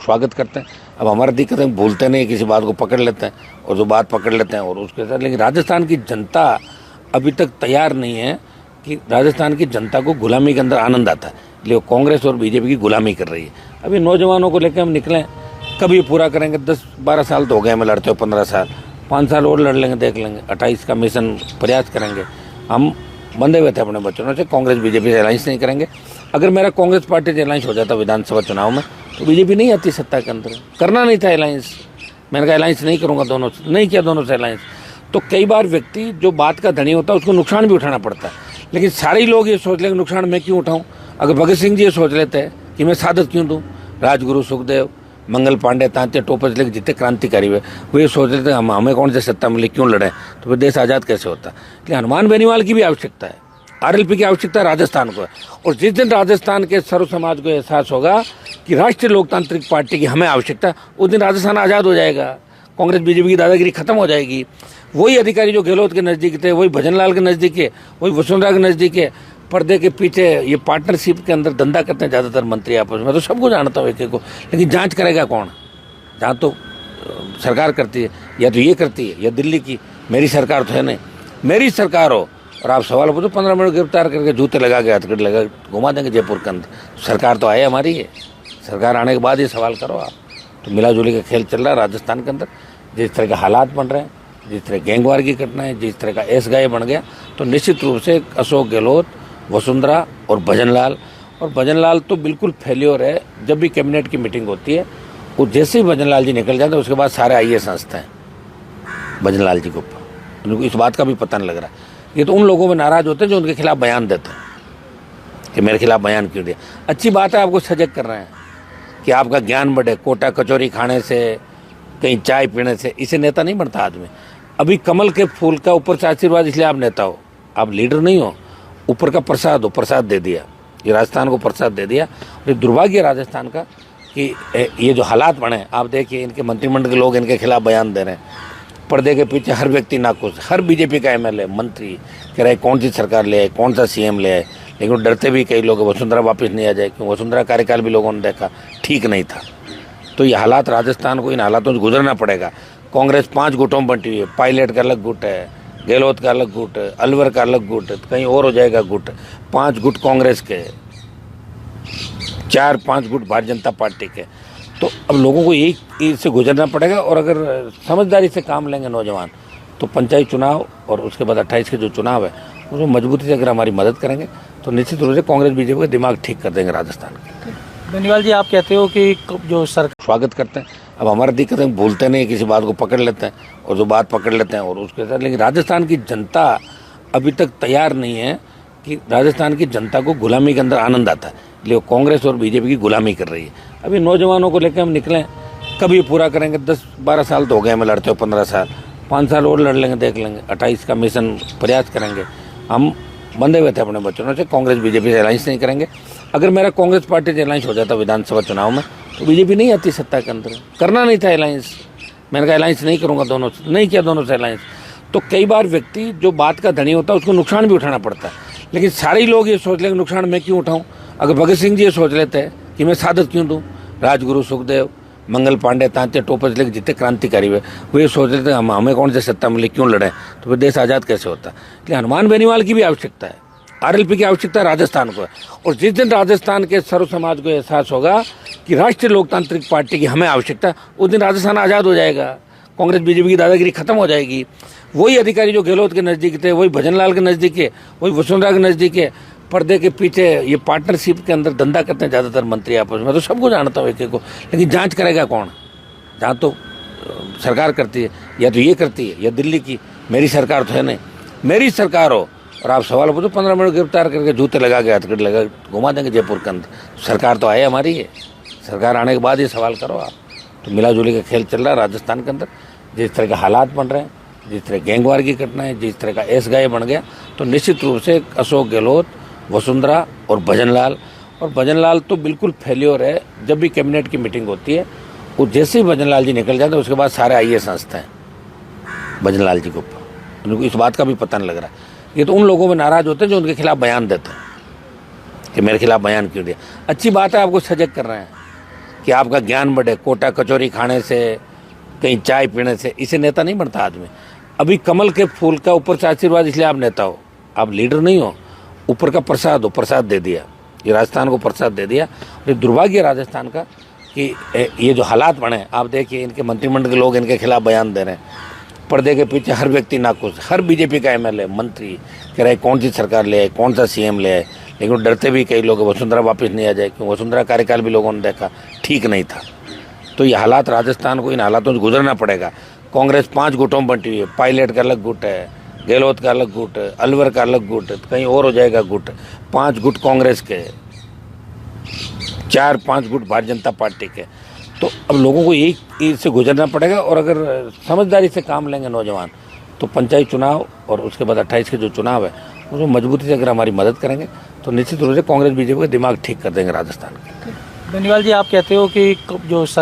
स्वागत करते हैं। अब हमारा दिक्कत है, भूलते नहीं, किसी बात को पकड़ लेते हैं और जो बात पकड़ लेते हैं और उसके साथ। लेकिन राजस्थान की जनता अभी तक तैयार नहीं है कि राजस्थान की जनता को गुलामी के अंदर आनंद आता है, इसलिए कांग्रेस और बीजेपी की गुलामी कर रही है। अभी नौजवानों को लेकर हम निकलें, कभी पूरा करेंगे। 10-12 साल तो हो गए हमें लड़ते हो, 15 साल, 5 साल और लड़ लेंगे, देख लेंगे। 28 का मिशन प्रयास करेंगे। हम बंधे हुए थे अपने बच्चों से, कांग्रेस बीजेपी से अलायंस नहीं करेंगे। अगर मेरा कांग्रेस पार्टी से अलायंस हो जाता विधानसभा चुनाव में तो बीजेपी नहीं आती सत्ता के अंदर। करना नहीं था अलायंस, मैंने कहा अलायंस नहीं करूँगा दोनों से, नहीं किया दोनों से अलायंस। तो कई बार व्यक्ति जो बात का धनी होता है उसको नुकसान भी उठाना पड़ता है। लेकिन सारे ही लोग ये सोच लेंगे नुकसान मैं क्यों उठाऊँ। अगर भगत सिंह जी ये सोच लेते हैं कि मैं शहादत क्यों दूँ, राजगुरु सुखदेव, मंगल पांडे, तांत्या टोपे लेके जितने क्रांतिकारी हुए वो ये सोच लेते हैं हमें कौन सी सत्ता मिली, क्यों लड़े, तो फिर देश आज़ाद कैसे होता। इसलिए हनुमान बेनीवाल की भी आवश्यकता है, आरएलपी की आवश्यकता राजस्थान को है। और जिस दिन राजस्थान के सर्व समाज को एहसास होगा कि राष्ट्रीय लोकतांत्रिक पार्टी की हमें आवश्यकता, उस दिन राजस्थान आज़ाद हो जाएगा। कांग्रेस बीजेपी की दादागिरी खत्म हो जाएगी। वही अधिकारी जो गहलोत के नज़दीक थे, वही भजनलाल के नज़दीक है, वही वसुंधरा के नज़दीक है, पर्दे के पीछे ये पार्टनरशिप के अंदर धंधा करते हैं ज़्यादातर मंत्री आपस में। तो सबको जानता हूँ एक एक को, लेकिन जांच करेगा कौन। जहाँ तो सरकार करती है, या तो ये करती है या दिल्ली की, मेरी सरकार तो है नहीं। मेरी सरकार हो और आप सवाल पूछो, 15 मिनट गिरफ्तार करके जूते लगा के हथकड़ी लगा घुमा देंगे जयपुर के अंदर। सरकार तो आए हमारी है, सरकार आने के बाद ये सवाल करो आप। तो मिला जुली का खेल चल रहा है राजस्थान के अंदर। जिस तरह के हालात बन रहे हैं, जिस तरह गैंगवार की घटनाएं, जिस तरह का एस गाय बन गया, तो निश्चित रूप से अशोक गहलोत, वसुंधरा और भजनलाल तो बिल्कुल फेल्योर है। जब भी कैबिनेट की मीटिंग होती है, वो जैसे ही भजनलाल जी निकल जाते हैं उसके बाद सारे आईएएस हंसते हैं भजनलाल जी के ऊपर। उनको इस बात का भी पता नहीं लग रहा। ये तो उन लोगों में नाराज होते हैं जो उनके खिलाफ बयान देते हैं कि मेरे खिलाफ बयान क्यों दिया। अच्छी बात है, आपको सजग कर रहे हैं कि आपका ज्ञान बढ़े। कोटा कचौरी खाने से, कहीं चाय पीने से इसे नेता नहीं बनता आदमी। अभी कमल के फूल का ऊपर से आशीर्वाद, इसलिए आप नेता हो, आप लीडर नहीं हो। ऊपर का प्रसाद हो, प्रसाद दे दिया, ये राजस्थान को प्रसाद दे दिया। ये दुर्भाग्य राजस्थान का कि ये जो हालात बने, आप देखिए इनके मंत्रिमंडल के लोग इनके खिलाफ बयान दे रहे हैं। पर्दे के पीछे हर व्यक्ति नाखुश, हर बीजेपी का एमएलए मंत्री कह रहे कौन सी सरकार ले आए, कौन सा सीएम ले आए। लेकिन डरते भी कई लोग वसुंधरा वापस नहीं आ जाए, क्योंकि वसुंधरा कार्यकाल भी लोगों ने देखा ठीक नहीं था। तो ये हालात राजस्थान को, इन हालातों से गुजरना पड़ेगा। कांग्रेस 5 गुटों में बंटी हुई है। पायलट का अलग गुट है, गहलोत का अलग गुट है, अलवर का अलग गुट है, कहीं और हो जाएगा गुट। 5 गुट कांग्रेस के, 4-5 गुट भारतीय जनता पार्टी के। तो अब लोगों को यही से गुजरना पड़ेगा। और अगर समझदारी से काम लेंगे नौजवान, तो पंचायत चुनाव और उसके बाद 28 के जो चुनाव है उसमें मजबूती से अगर हमारी मदद करेंगे तो निश्चित रूप से कांग्रेस बीजेपी का दिमाग ठीक कर देंगे राजस्थान के। बेनीवाल जी, आप कहते हो कि जो सरकार स्वागत करते हैं। अब हमारा दिक्कत है, भूलते नहीं, किसी बात को पकड़ लेते हैं और जो बात पकड़ लेते हैं और उसके साथ। लेकिन राजस्थान की जनता अभी तक तैयार नहीं है कि राजस्थान की जनता को गुलामी के अंदर आनंद आता है, इसलिए कांग्रेस और बीजेपी की गुलामी कर रही है। अभी नौजवानों को लेकर हम निकलें, कभी पूरा करेंगे। 10-12 साल तो हो गए हमें लड़ते हो, 15 साल, 5 साल और लड़ लेंगे, देख लेंगे। 28 का मिशन प्रयास करेंगे। हम बंधे हुए थे अपने बच्चों से, कांग्रेस बीजेपी से अलायंस नहीं करेंगे। अगर मेरा कांग्रेस पार्टी से अलायंस हो जाता विधानसभा चुनाव में तो बीजेपी नहीं आती सत्ता के अंदर। करना नहीं था अलायंस, मैंने कहा अलायंस नहीं करूँगा दोनों से, नहीं किया दोनों से अलायंस। तो कई बार व्यक्ति जो बात का धनी होता है उसको नुकसान भी उठाना पड़ता है। लेकिन सारे ही लोग ये सोच लेंगे नुकसान मैं क्यों उठाऊँ। अगर भगत सिंह जी ये सोच लेते हैं कि मैं शहादत क्यों दूँ, राजगुरु सुखदेव, मंगल पांडे, तांत्या टोपे लेके जितने क्रांतिकारी हुए वो ये सोच लेते हैं हमें कौन सी सत्ता मिली, क्यों लड़े, तो फिर देश आज़ाद कैसे होता। इसलिए हनुमान बेनीवाल की भी आवश्यकता है, आरएलपी की आवश्यकता राजस्थान को है। और जिस दिन राजस्थान के सर्व समाज को एहसास होगा कि राष्ट्रीय लोकतांत्रिक पार्टी की हमें आवश्यकता, उस दिन राजस्थान आज़ाद हो जाएगा। कांग्रेस बीजेपी की दादागिरी खत्म हो जाएगी। वही अधिकारी जो गहलोत के नज़दीक थे, वही भजनलाल के नज़दीक है, वही वसुंधरा के नज़दीक है, पर्दे के पीछे ये पार्टनरशिप के अंदर धंधा करते हैं ज़्यादातर मंत्री आपस में। तो सबको जानता हूँ एक एक को, लेकिन जांच करेगा कौन। जहाँ तो सरकार करती है, या तो ये करती है या दिल्ली की, मेरी सरकार तो है नहीं। मेरी सरकार हो और आप सवाल पूछो, 15 मिनट गिरफ्तार करके जूते लगा के हथकड़ी लगा घुमा देंगे जयपुर के अंदर। सरकार तो आए हमारी है, सरकार आने के बाद ये सवाल करो आप। तो मिला जुली का खेल चल रहा है राजस्थान के अंदर। जिस तरह के हालात बन रहे हैं, जिस तरह गैंगवार की घटनाएं, जिस तरह का एस गाय बन गया, तो निश्चित रूप से अशोक गहलोत, वसुंधरा और भजनलाल तो बिल्कुल फेल्योर है। जब भी कैबिनेट की मीटिंग होती है, वो जैसे ही भजनलाल जी निकल जाते हैं उसके बाद सारे आईएएस हंसते हैं भजनलाल जी के ऊपर। उनको इस बात का भी पता नहीं लग रहा। ये तो उन लोगों में नाराज होते हैं जो उनके खिलाफ बयान देते हैं कि मेरे खिलाफ बयान क्यों दिया। अच्छी बात है, आपको सजग कर रहे हैं कि आपका ज्ञान बढ़े, कोटा कचौरी खाने से, कहीं चाय पीने से, इसे नेता नहीं बनता आदमी। अभी कमल के फूल का ऊपर से आशीर्वाद, इसलिए आप नेता हो, आप लीडर नहीं हो, ऊपर का प्रसाद हो, प्रसाद दे दिया, ये राजस्थान को प्रसाद दे दिया। ये दुर्भाग्य है राजस्थान का कि ये जो हालात बने, आप देखिए इनके मंत्रिमंडल के लोग इनके खिलाफ बयान दे रहे हैं, पर्दे के पीछे हर व्यक्ति नाखुश, हर बीजेपी का एमएलए मंत्री कह रहे कौन सी सरकार ले आए, कौन सा सीएम ले आए, लेकिन डरते भी कई लोग वसुंधरा वापस नहीं आ जाए, क्योंकि वसुंधरा कार्यकाल भी लोगों ने देखा ठीक नहीं था। तो ये हालात, राजस्थान को इन हालातों से गुजरना पड़ेगा। कांग्रेस 5 गुटों में बंटी हुई है, पायलट का अलग गुट है, गहलोत का अलग गुट है, अलवर का अलग गुट है, कहीं और हो जाएगा गुट। 5 गुट कांग्रेस के, 4-5 गुट भारतीय जनता पार्टी के। तो अब लोगों को यही से गुजरना पड़ेगा, और अगर समझदारी से काम लेंगे नौजवान, तो पंचायत चुनाव और उसके बाद 28 के जो चुनाव है उसमें मजबूती से अगर हमारी मदद करेंगे तो निश्चित रूप से कांग्रेस बीजेपी का दिमाग ठीक कर देंगे राजस्थान के। बेनीवाल जी, आप कहते हो कि जो सरकार